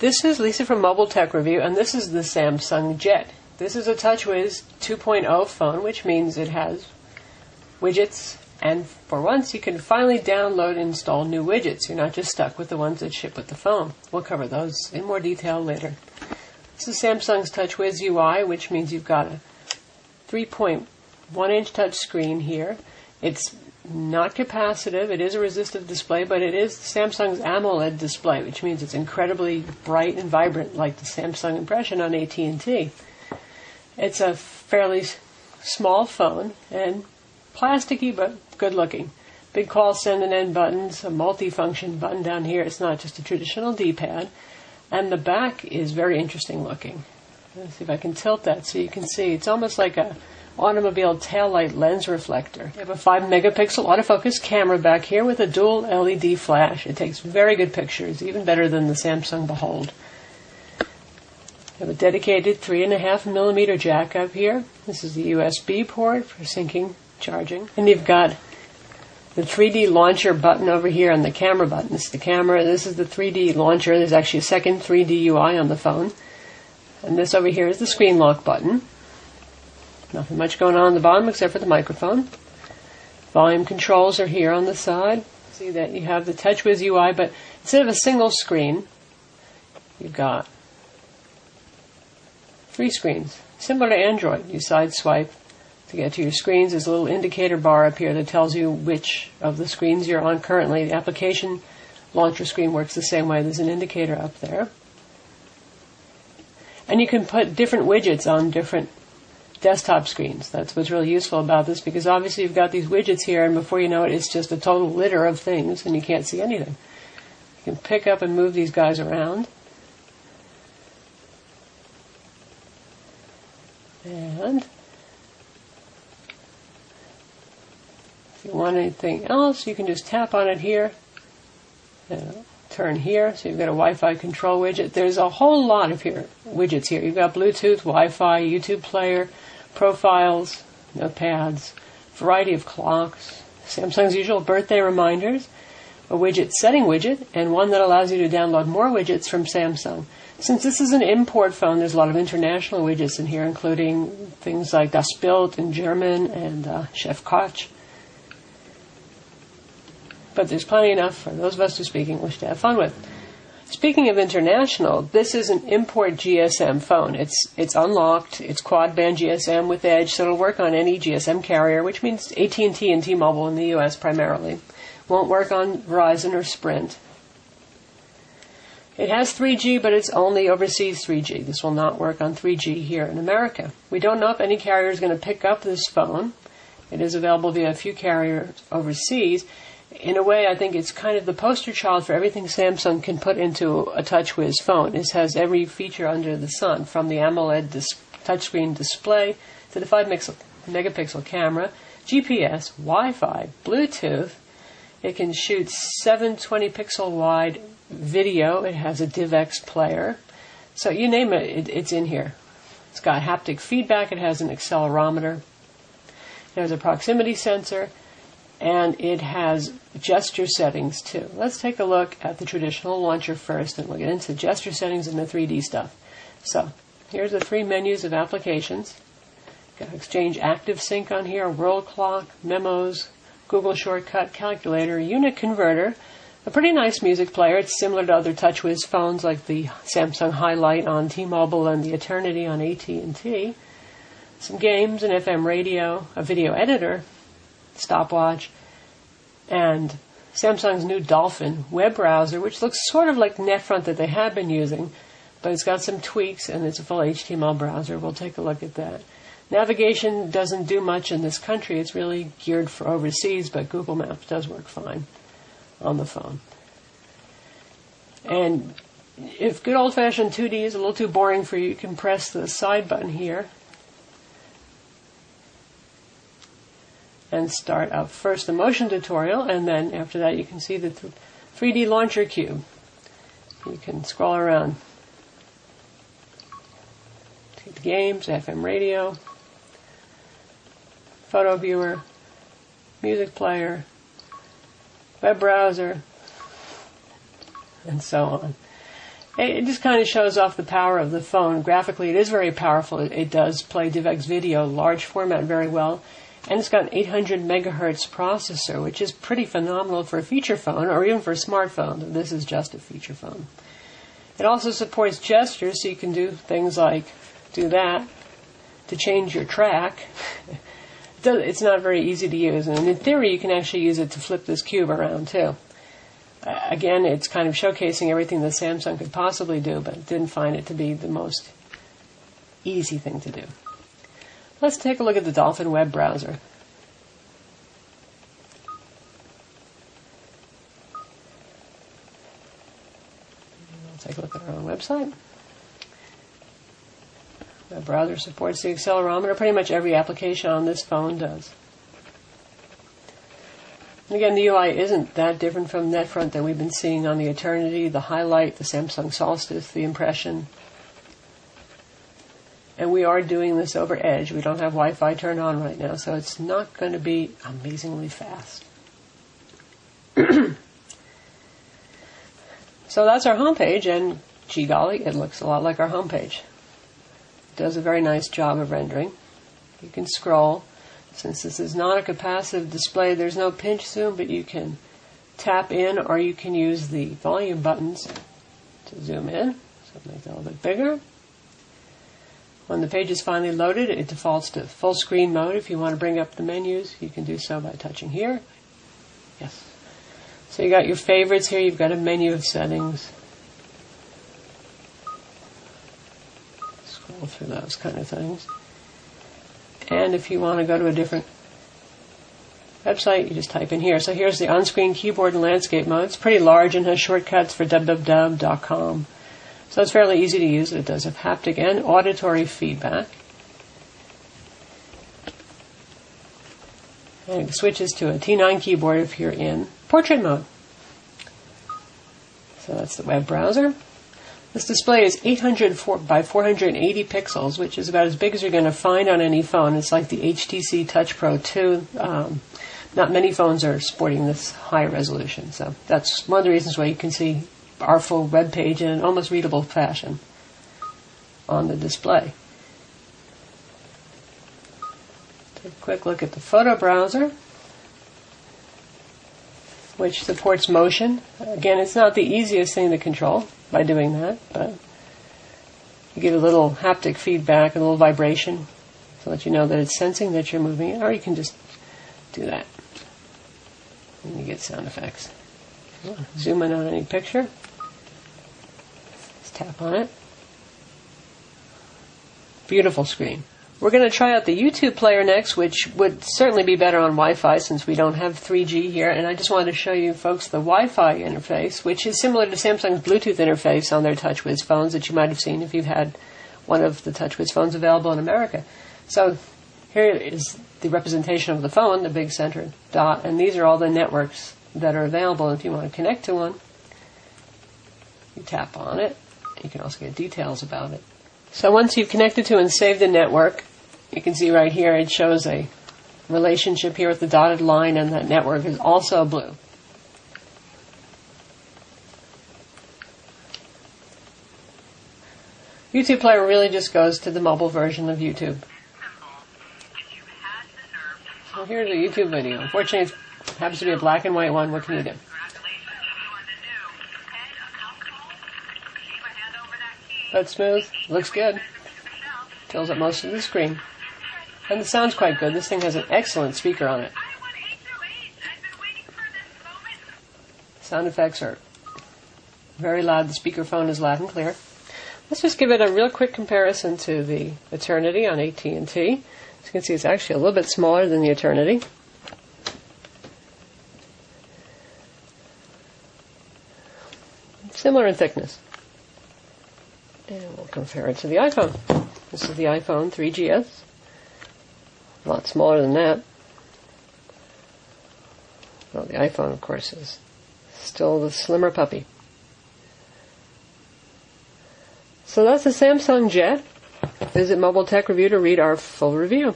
This is Lisa from Mobile Tech Review, and this is the Samsung Jet. This is a TouchWiz 2.0 phone, which means it has widgets, and for once you can finally download and install new widgets. You're not just stuck with the ones that ship with the phone. We'll cover those in more detail later. This is Samsung's TouchWiz UI, which means you've got a 3.1-inch touch screen here. It's not capacitive. It is a resistive display, but it is Samsung's AMOLED display, which means it's incredibly bright and vibrant, like the Samsung Impression on AT&T. It's a fairly small phone and plasticky, but good looking. Big call, send, and end buttons, a multi-function button down here. It's not just a traditional D-pad. And the back is very interesting looking. Let's see if I can tilt that so you can see. It's almost like a automobile taillight lens reflector. You have a 5-megapixel autofocus camera back here with a dual LED flash. It takes very good pictures, even better than the Samsung Behold. You have a dedicated 3.5mm jack up here. This is the USB port for syncing, charging. And you've got the 3D launcher button over here and the camera button. This is the camera. This is the 3D launcher. There's actually a second 3D UI on the phone. And this over here is the screen lock button. Nothing much going on the bottom except for the microphone. Volume controls are here on the side. See that you have the TouchWiz UI, but instead of a single screen, you've got 3 screens. Similar to Android. You side swipe to get to your screens. There's a little indicator bar up here that tells you which of the screens you're on currently. The application launcher screen works the same way. There's an indicator up there. And you can put different widgets on different desktop screens. That's what's really useful about this, because obviously you've got these widgets here, and before you know it, it's just a total litter of things, and you can't see anything. You can pick up and move these guys around. And if you want anything else, you can just tap on it here. Turn here, so you've got a Wi-Fi control widget. There's a whole lot of widgets here. You've got Bluetooth, Wi-Fi, YouTube player, profiles, notepads, variety of clocks, Samsung's usual birthday reminders, a widget setting widget, and one that allows you to download more widgets from Samsung. Since this is an import phone, there's a lot of international widgets in here, including things like Das Bild in German and Chef Koch. But there's plenty enough for those of us who speak English to have fun with. Speaking of international, this is an import GSM phone. It's unlocked. It's quad-band GSM with Edge, so it'll work on any GSM carrier, which means AT&T and T-Mobile in the U.S. primarily. Won't work on Verizon or Sprint. It has 3G, but it's only overseas 3G. This will not work on 3G here in America. We don't know if any carrier is going to pick up this phone. It is available via a few carriers overseas. In a way, I think it's kind of the poster child for everything Samsung can put into a TouchWiz phone. It has every feature under the sun, from the AMOLED touchscreen display to the 5-megapixel camera, GPS, Wi-Fi, Bluetooth. It can shoot 720-pixel wide video. It has a DivX player. So you name it, it's in here. It's got haptic feedback. It has an accelerometer. It has a proximity sensor. And it has gesture settings, too. Let's take a look at the traditional launcher first, and we'll get into gesture settings and the 3D stuff. So, here's the 3 menus of applications. Got Exchange Active Sync on here, World Clock, Memos, Google Shortcut, Calculator, Unit Converter, a pretty nice music player. It's similar to other TouchWiz phones like the Samsung Highlight on T-Mobile and the Eternity on AT&T. Some games, an FM radio, a video editor, stopwatch, and Samsung's new Dolphin web browser, which looks sort of like Netfront that they have been using, but it's got some tweaks, and it's a full HTML browser. We'll take a look at that. Navigation doesn't do much in this country. It's really geared for overseas, but Google Maps does work fine on the phone. And if good old-fashioned 2D is a little too boring for you, you can press the side button here and start up first the motion tutorial, and then after that you can see the 3D launcher cube. You can scroll around. See the games, FM radio, photo viewer, music player, web browser, and so on. It just kind of shows off the power of the phone. Graphically, it is very powerful. It does play DivX video, large format, very well. And it's got an 800 megahertz processor, which is pretty phenomenal for a feature phone, or even for a smartphone. This is just a feature phone. It also supports gestures, so you can do things like do that to change your track. It's not very easy to use, and in theory, you can actually use it to flip this cube around, too. Again, it's kind of showcasing everything that Samsung could possibly do, but didn't find it to be the most easy thing to do. Let's take a look at the Dolphin web browser. We'll take a look at our own website. The browser supports the accelerometer. Pretty much every application on this phone does. And again, the UI isn't that different from NetFront that we've been seeing on the Eternity, the Highlight, the Samsung Solstice, the Impression. And we are doing this over Edge. We don't have Wi-Fi turned on right now, so it's not going to be amazingly fast. So that's our homepage, and gee golly, it looks a lot like our homepage. It does a very nice job of rendering. You can scroll. Since this is not a capacitive display, there's no pinch zoom, but you can tap in or you can use the volume buttons to zoom in. So make that a little bit bigger. When the page is finally loaded, it defaults to full screen mode. If you want to bring up the menus, you can do so by touching here. Yes. So you got your favorites here. You've got a menu of settings. Scroll through those kind of things. And if you want to go to a different website, you just type in here. So here's the on-screen keyboard and landscape mode. It's pretty large and has shortcuts for www.com. So it's fairly easy to use. It does have haptic and auditory feedback. And it switches to a T9 keyboard if you're in portrait mode. So that's the web browser. This display is 800 by 480 pixels, which is about as big as you're going to find on any phone. It's like the HTC Touch Pro 2. Not many phones are sporting this high resolution. So that's one of the reasons why you can see our full web page in an almost readable fashion on the display. Take a quick look at the photo browser, which supports motion. Again, it's not the easiest thing to control by doing that, but you get a little haptic feedback, a little vibration to let you know that it's sensing that you're moving it, or you can just do that and you get sound effects. Zoom in on any picture. Let's tap on it. Beautiful screen. We're going to try out the YouTube player next, which would certainly be better on Wi-Fi since we don't have 3G here. And I just wanted to show you folks the Wi-Fi interface, which is similar to Samsung's Bluetooth interface on their TouchWiz phones that you might have seen if you've had one of the TouchWiz phones available in America. So here is the representation of the phone, the big center dot, and these are all the networks that are available. If you want to connect to one, you tap on it. You can also get details about it. So once you've connected to and saved the network, you can see right here it shows a relationship here with the dotted line, and that network is also blue. YouTube Player really just goes to the mobile version of YouTube. So here's a YouTube video. Unfortunately, it happens to be a black and white one. What can you do? That's smooth. Looks good. Fills up most of the screen. And the sound's quite good. This thing has an excellent speaker on it. Sound effects are very loud. The speakerphone is loud and clear. Let's just give it a real quick comparison to the Eternity on AT&T. As you can see, it's actually a little bit smaller than the Eternity. Similar in thickness. And we'll compare it to the iPhone. This is the iPhone 3GS. A lot smaller than that. Well, the iPhone, of course, is still the slimmer puppy. So that's the Samsung Jet. Visit Mobile Tech Review to read our full review.